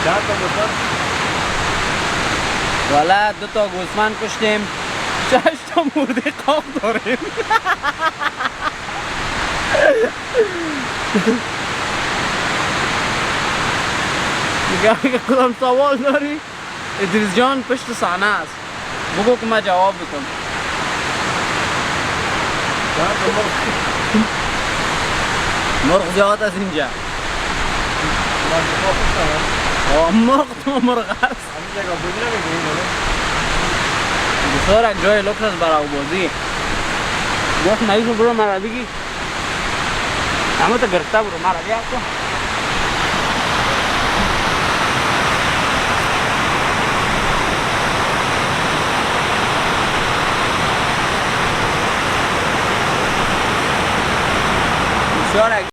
چند تا گوسفند؟ والا 2 تا گوسفند کشتیم 6 تا مرده قاق داریم میگه کدام سوال داری؟ ادریس جان پشت صحنه است بگو که من جواب بکنم چند تا مرغ؟ مرغ زیاد از اینجا منطقه خوش نمید مرغ تو مرغ است همین جگه بودی نمیگویی بسیار یک جای لکس است برای بازی گفت نویسو برو مرا بگی همه تا گرفته برو مرا بیا کن بسیار